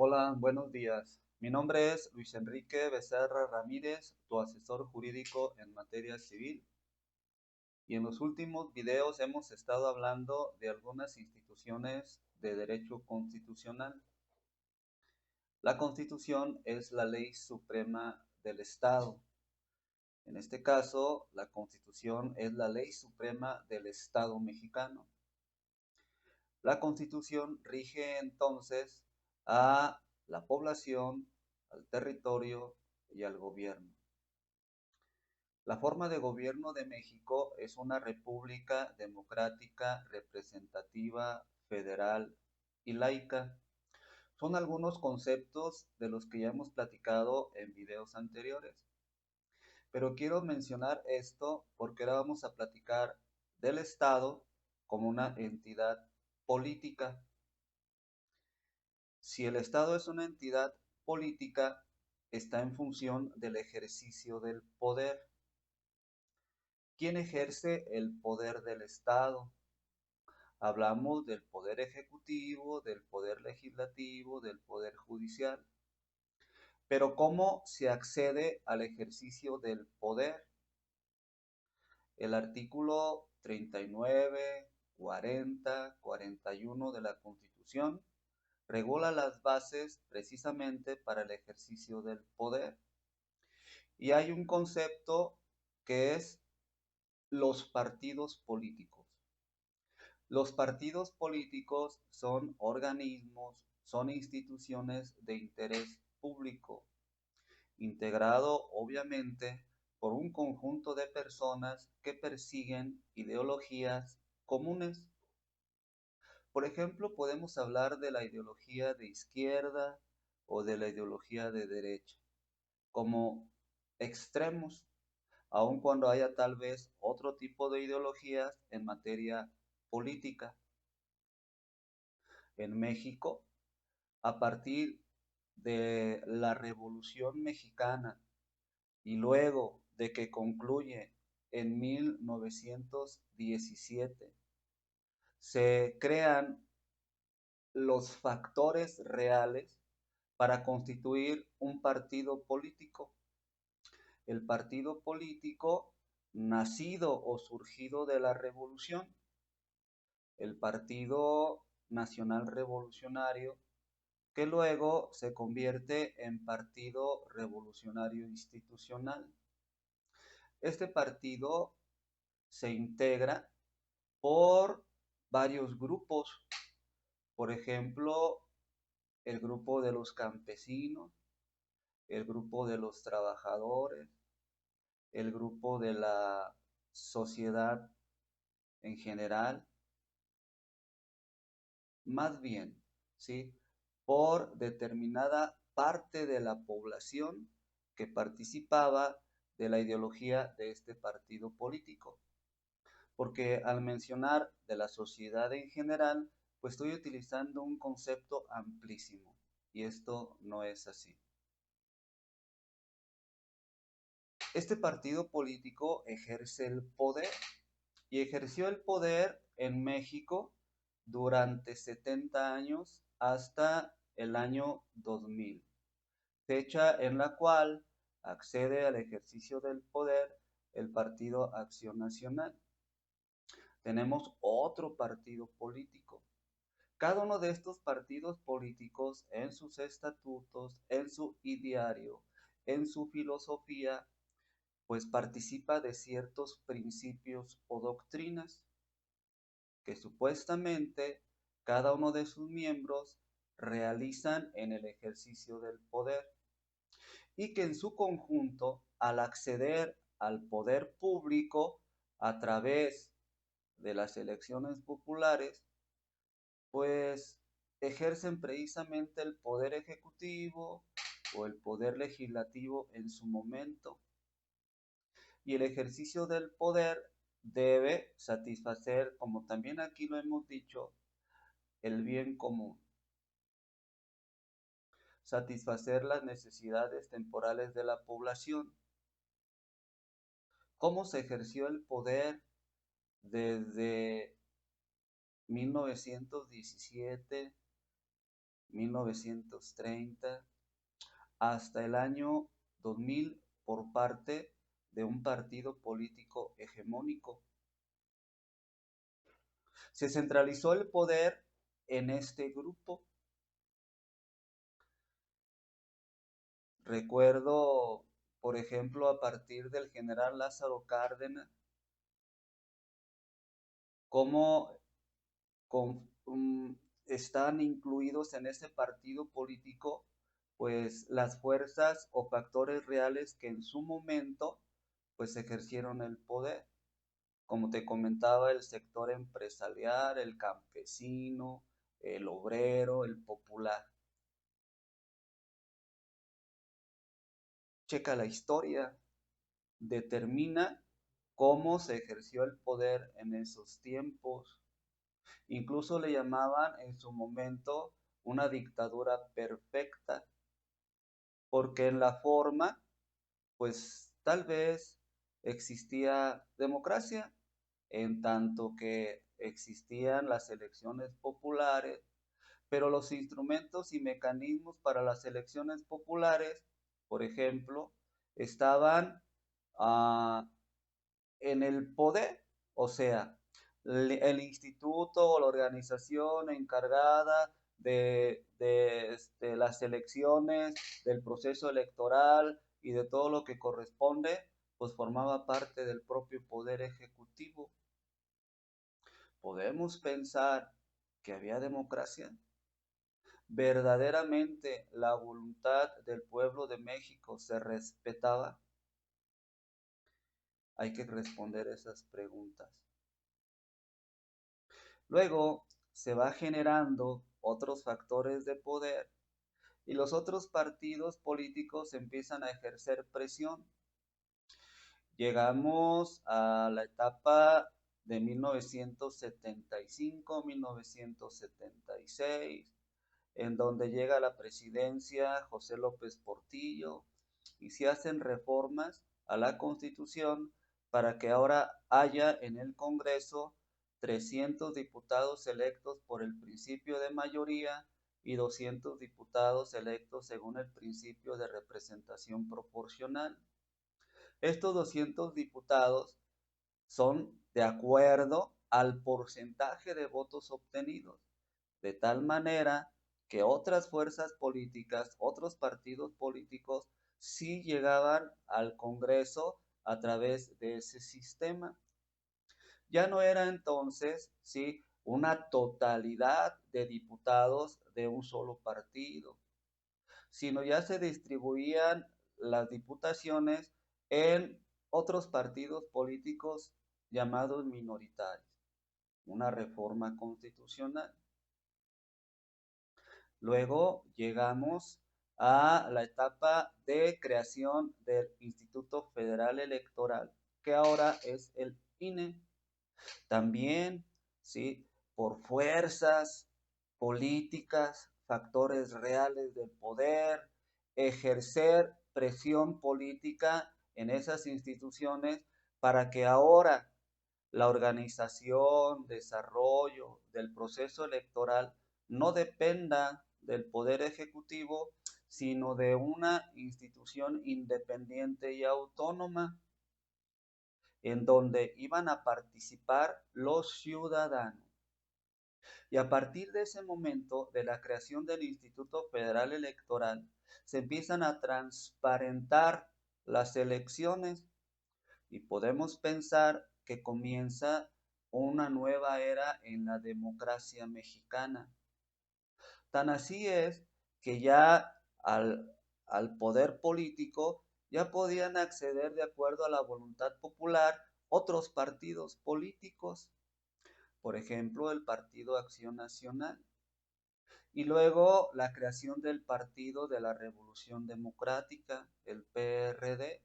Hola, buenos días. Mi nombre es Luis Enrique Becerra Ramírez, tu asesor jurídico en materia civil. Y en los últimos videos hemos estado hablando de algunas instituciones de derecho constitucional. La Constitución es la ley suprema del Estado. En este caso, la Constitución es la ley suprema del Estado mexicano. La Constitución rige entonces a la población, al territorio y al gobierno. La forma de gobierno de México es una república democrática, representativa, federal y laica. Son algunos conceptos de los que ya hemos platicado en videos anteriores. Pero quiero mencionar esto porque ahora vamos a platicar del Estado como una entidad política. Si el Estado es una entidad política, está en función del ejercicio del poder. ¿Quién ejerce el poder del Estado? Hablamos del poder ejecutivo, del poder legislativo, del poder judicial. Pero ¿cómo se accede al ejercicio del poder? El artículo 39, 40, 41 de la Constitución regula las bases precisamente para el ejercicio del poder. Y hay un concepto que es los partidos políticos. Los partidos políticos son organismos, son instituciones de interés público, integrado obviamente por un conjunto de personas que persiguen ideologías comunes. Por ejemplo, podemos hablar de la ideología de izquierda o de la ideología de derecha, como extremos, aun cuando haya tal vez otro tipo de ideologías en materia política. En México, a partir de la Revolución Mexicana y luego de que concluye en 1917, se crean los factores reales para constituir un partido político. El partido político nacido o surgido de la revolución, el Partido Nacional Revolucionario, que luego se convierte en Partido Revolucionario Institucional. Este partido se integra por varios grupos, por ejemplo, el grupo de los campesinos, el grupo de los trabajadores, el grupo de la sociedad en general, más bien, ¿sí? Por determinada parte de la población que participaba de la ideología de este partido político. Porque al mencionar de la sociedad en general, pues estoy utilizando un concepto amplísimo y esto no es así. Este partido político ejerce el poder y ejerció el poder en México durante 70 años hasta el año 2000, fecha en la cual accede al ejercicio del poder el Partido Acción Nacional. Tenemos otro partido político. Cada uno de estos partidos políticos en sus estatutos, en su ideario, en su filosofía, pues participa de ciertos principios o doctrinas que supuestamente cada uno de sus miembros realizan en el ejercicio del poder y que en su conjunto, al acceder al poder público a través de las elecciones populares, pues ejercen precisamente el poder ejecutivo o el poder legislativo en su momento. Y el ejercicio del poder debe satisfacer, como también aquí lo hemos dicho, el bien común, satisfacer las necesidades temporales de la población. ¿Cómo se ejerció el poder desde 1917, 1930, hasta el año 2000 por parte de un partido político hegemónico. Se centralizó el poder en este grupo. Recuerdo, por ejemplo, a partir del general Lázaro Cárdenas, cómo están incluidos en ese partido político, pues las fuerzas o factores reales que en su momento, pues ejercieron el poder. Como te comentaba, el sector empresarial, el campesino, el obrero, el popular. Checa la historia, determina cómo se ejerció el poder en esos tiempos. Incluso le llamaban en su momento una dictadura perfecta, porque en la forma, pues tal vez existía democracia, en tanto que existían las elecciones populares, pero los instrumentos y mecanismos para las elecciones populares, por ejemplo, estaban ah, en el poder, o sea, el instituto o la organización encargada de las elecciones, del proceso electoral y de todo lo que corresponde, pues formaba parte del propio poder ejecutivo. ¿Podemos pensar que había democracia? ¿Verdaderamente la voluntad del pueblo de México se respetaba? Hay que responder esas preguntas. Luego se va generando otros factores de poder y los otros partidos políticos empiezan a ejercer presión. Llegamos a la etapa de 1975, 1976, en donde llega a la presidencia José López Portillo y se hacen reformas a la Constitución para que ahora haya en el Congreso 300 diputados electos por el principio de mayoría y 200 diputados electos según el principio de representación proporcional. Estos 200 diputados son de acuerdo al porcentaje de votos obtenidos, de tal manera que otras fuerzas políticas, otros partidos políticos, sí llegaban al Congreso a través de ese sistema. Ya no era entonces, sí, una totalidad de diputados de un solo partido, sino ya se distribuían las diputaciones en otros partidos políticos llamados minoritarios, una reforma constitucional. Luego llegamos a la etapa de creación del Instituto Federal Electoral, que ahora es el INE. También, ¿sí? Por fuerzas políticas, factores reales del poder, ejercer presión política en esas instituciones para que ahora la organización, desarrollo del proceso electoral no dependa del poder ejecutivo, sino de una institución independiente y autónoma en donde iban a participar los ciudadanos. Y a partir de ese momento, de la creación del Instituto Federal Electoral, se empiezan a transparentar las elecciones y podemos pensar que comienza una nueva era en la democracia mexicana. Tan así es que ya al poder político ya podían acceder de acuerdo a la voluntad popular otros partidos políticos, por ejemplo, el Partido Acción Nacional, y luego la creación del Partido de la Revolución Democrática, el PRD,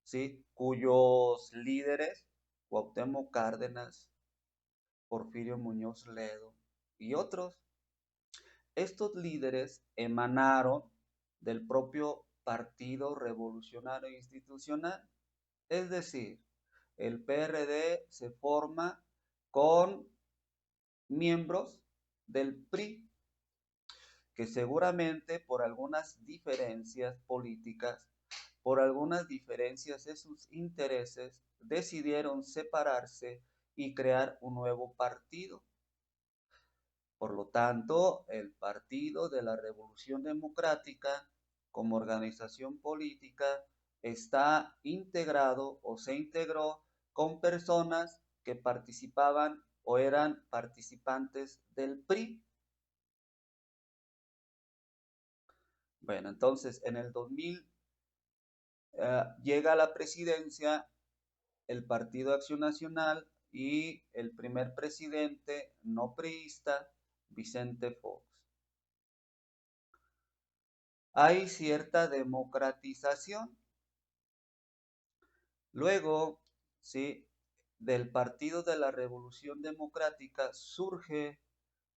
¿sí? Cuyos líderes, Cuauhtémoc Cárdenas, Porfirio Muñoz Ledo y otros, estos líderes emanaron del propio Partido Revolucionario Institucional, es decir, el PRD se forma con miembros del PRI, que seguramente por algunas diferencias políticas, por algunas diferencias de sus intereses, decidieron separarse y crear un nuevo partido. Por lo tanto, el Partido de la Revolución Democrática, como organización política, está integrado o se integró con personas que participaban o eran participantes del PRI. Bueno, entonces en el 2000 llega a la presidencia el Partido Acción Nacional y el primer presidente no priista, Vicente Fox. Hay cierta democratización. Luego, ¿sí? Del Partido de la Revolución Democrática surge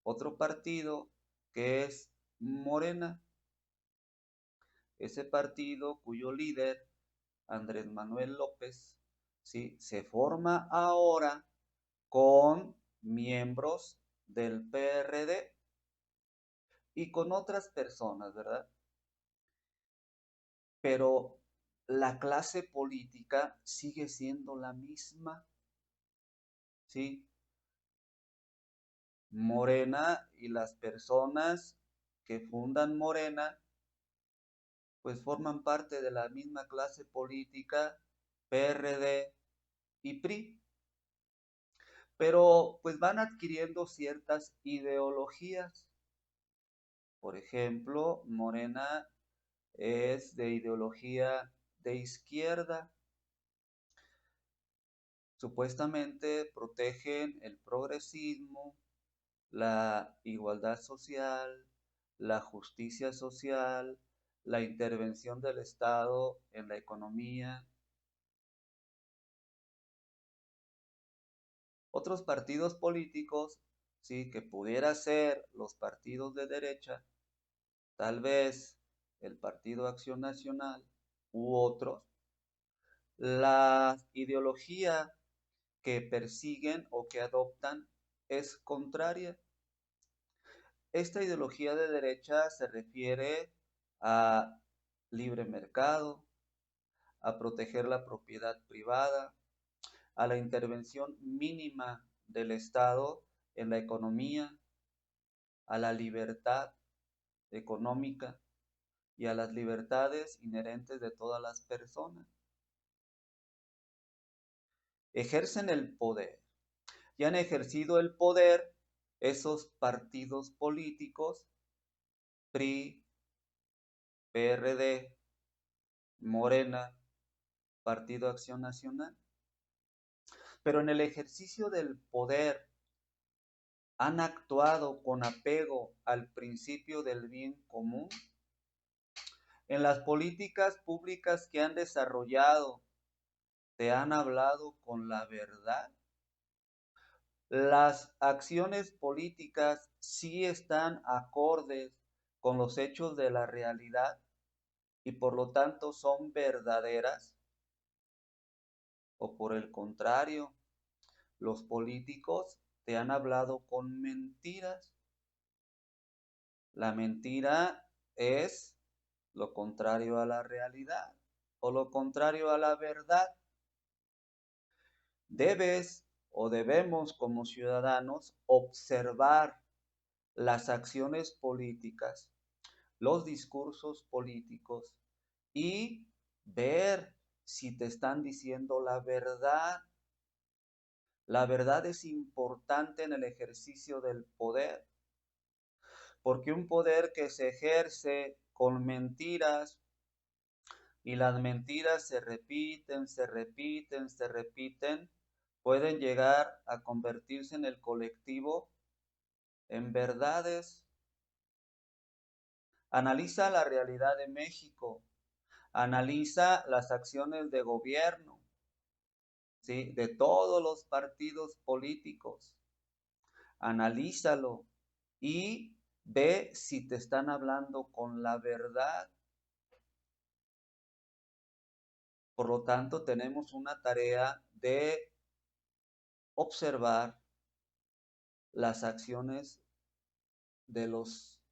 otro partido que es Morena. Ese partido cuyo líder, Andrés Manuel López, ¿sí? Se forma ahora con miembros del PRD y con otras personas, ¿verdad? Pero la clase política sigue siendo la misma, ¿sí? Morena y las personas que fundan Morena, pues forman parte de la misma clase política, PRD y PRI, pero pues van adquiriendo ciertas ideologías. Por ejemplo, Morena es de ideología de izquierda. Supuestamente protegen el progresismo, la igualdad social, la justicia social, la intervención del Estado en la economía. Otros partidos políticos, sí, que pudiera ser los partidos de derecha, tal vez el Partido Acción Nacional u otros, la ideología que persiguen o que adoptan es contraria. Esta ideología de derecha se refiere a libre mercado, a proteger la propiedad privada, a la intervención mínima del Estado en la economía, a la libertad económica y a las libertades inherentes de todas las personas. Ejercen el poder y han ejercido el poder esos partidos políticos, PRI, PRD, Morena, Partido Acción Nacional. Pero en el ejercicio del poder han actuado con apego al principio del bien común. En las políticas públicas que han desarrollado, ¿te han hablado con la verdad? Las acciones políticas sí están acordes con los hechos de la realidad y por lo tanto son verdaderas. O por el contrario, los políticos te han hablado con mentiras. La mentira es lo contrario a la realidad o lo contrario a la verdad. Debes o debemos como ciudadanos observar las acciones políticas, los discursos políticos y ver si te están diciendo la verdad. La verdad es importante en el ejercicio del poder, porque un poder que se ejerce con mentiras y las mentiras se repiten, se repiten, se repiten, pueden llegar a convertirse en el colectivo en verdades. Analiza la realidad de México, analiza las acciones de gobierno, ¿sí? De todos los partidos políticos. Analízalo y ve si te están hablando con la verdad. Por lo tanto, tenemos una tarea de observar las acciones de los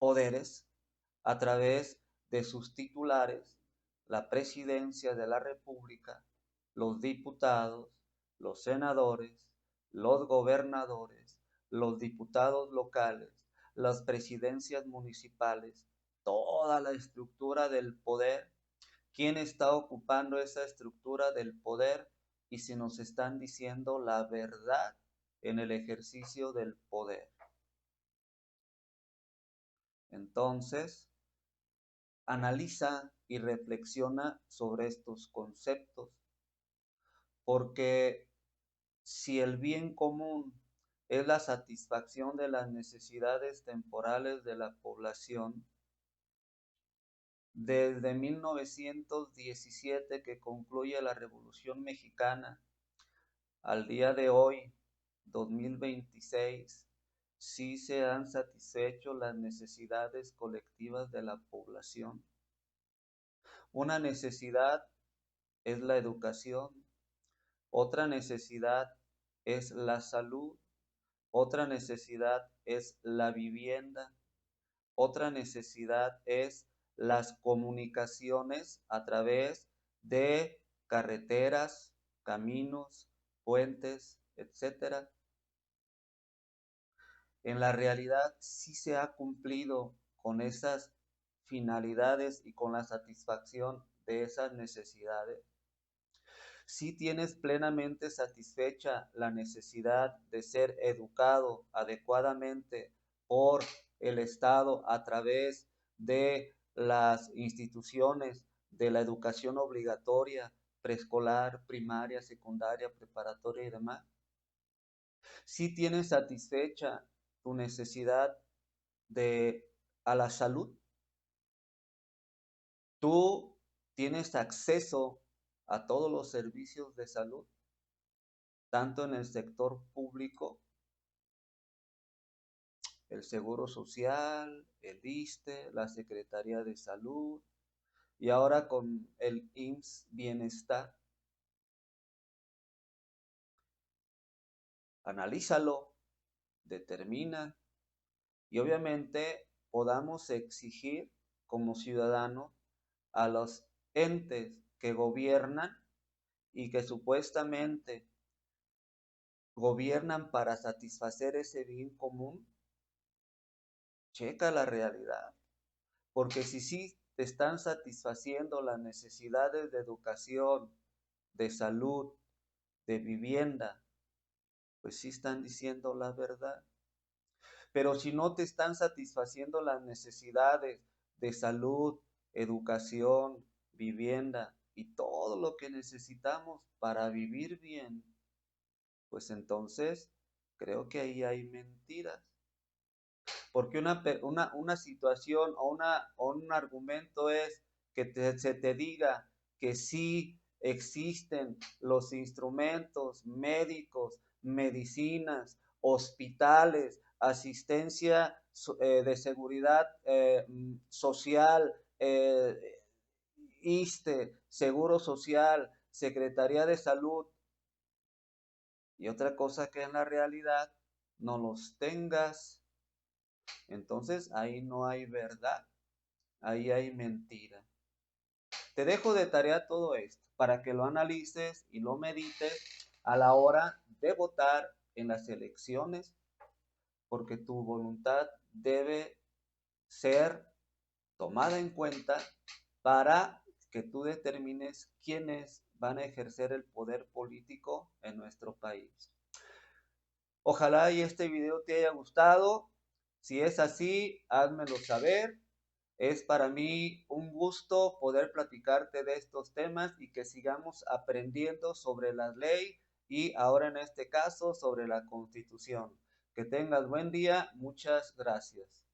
poderes a través de sus titulares, la presidencia de la República, los diputados, los senadores, los gobernadores, los diputados locales, las presidencias municipales, toda la estructura del poder. ¿Quién está ocupando esa estructura del poder? Y si nos están diciendo la verdad en el ejercicio del poder. Entonces, analiza y reflexiona sobre estos conceptos, porque si el bien común es la satisfacción de las necesidades temporales de la población, desde 1917 que concluye la Revolución Mexicana al día de hoy, 2026, sí se han satisfecho las necesidades colectivas de la población. Una necesidad es la educación, otra necesidad es la salud, otra necesidad es la vivienda, otra necesidad es las comunicaciones a través de carreteras, caminos, puentes, etcétera. En la realidad sí se ha cumplido con esas finalidades y con la satisfacción de esas necesidades. Si tienes plenamente satisfecha la necesidad de ser educado adecuadamente por el Estado a través de las instituciones de la educación obligatoria, preescolar, primaria, secundaria, preparatoria y demás. Si tienes satisfecha tu necesidad a la salud, tú tienes acceso a todos los servicios de salud, tanto en el sector público, el Seguro Social, el ISSSTE, la Secretaría de Salud y ahora con el IMSS Bienestar. Analízalo, determina y obviamente podamos exigir como ciudadanos a los entes que gobiernan y que supuestamente gobiernan para satisfacer ese bien común. Checa la realidad, porque si sí te están satisfaciendo las necesidades de educación, de salud, de vivienda, pues sí están diciendo la verdad. Pero si no te están satisfaciendo las necesidades de salud, educación, vivienda y todo lo que necesitamos para vivir bien, pues entonces creo que ahí hay mentiras. Porque una situación o un argumento es que se te diga que sí existen los instrumentos médicos, medicinas, hospitales, asistencia de seguridad social, ISSSTE, Seguro Social, Secretaría de Salud, y otra cosa que en la realidad no los tengas. Entonces ahí no hay verdad, ahí hay mentira. Te dejo de tarea todo esto para que lo analices y lo medites a la hora de votar en las elecciones, porque tu voluntad debe ser tomada en cuenta para que tú determines quiénes van a ejercer el poder político en nuestro país. Ojalá y este video te haya gustado. Si es así, házmelo saber. Es para mí un gusto poder platicarte de estos temas y que sigamos aprendiendo sobre la ley y ahora en este caso sobre la Constitución. Que tengas buen día. Muchas gracias.